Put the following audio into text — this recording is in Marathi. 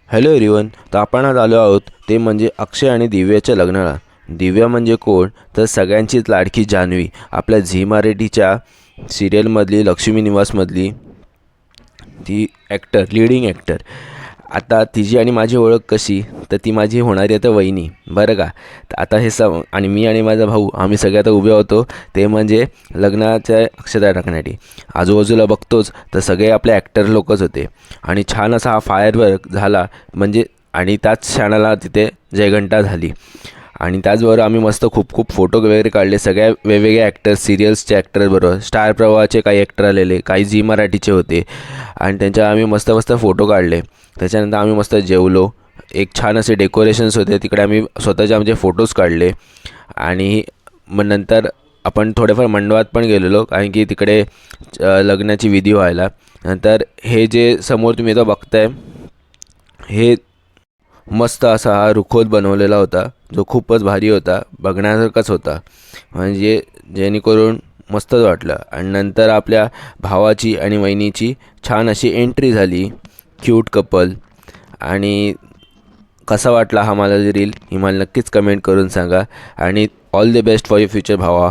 Hello everyone. तर आपण आज आलो आहोत ते म्हणजे अक्षय आणि दिव्याच्या लग्नाला. दिव्या म्हणजे कोण तर सगळ्यांचीच लाडकी जान्हवी, आपल्या झी मराठीच्या सिरियलमधली लक्ष्मी निवासमधली ती ॲक्टर, लीडिंग ॲक्टर. आता तिची आणि माझी ओळख कशी, तर ती माझी होणारी आता वहिनी, बरं का. तर आता हे आणि मी आणि माझा भाऊ आम्ही सगळे आता उभे होतो ते म्हणजे लग्नाच्या अक्षता टाकण्यासाठी. आजूबाजूला बघतोच तर सगळे आपले ॲक्टर लोकच होते आणि छान असा हा फायरवर्क झाला म्हणजे. आणि त्याच क्षणाला तिथे जयघंटा झाली आणि त्याचबरोबर आम्ही मस्त खूप खूप फोटो वगैरे काढले सगळ्या वेगवेगळ्या ॲक्टर्स, सिरियल्सचे ॲक्टरबरोबर. स्टार प्रवाहाचे काही ॲक्टर आलेले, काही झी मराठीचे होते आणि त्यांच्या आम्ही मस्त मस्त फोटो काढले. त्याच्यानंतर आम्ही मस्त जेवलो. एक छान असे डेकोरेशन्स होते तिकडे, आम्ही स्वतःचे आमचे फोटोज काढले. आणि मग नंतर आपण थोडेफार मंडपात पण गेलेलो, कारण की तिकडे लग्नाची विधी व्हायला. नंतर हे जे समोर तुम्ही इथं बघताय, हे मस्त असा हा रुखवत बनवलेला होता, जो खूपच भारी होता, बघण्यासारखाच होता. म्हणजे जेणेकरून मस्तच वाटलं. आणि नंतर आपल्या भावाची आणि वहिनीची छान अशी एंट्री झाली, क्यूट कपल. आणि कसा वाटला हा मला रील, ही मला नक्कीच कमेंट करून सांगा. आणि all the best for your future भावा.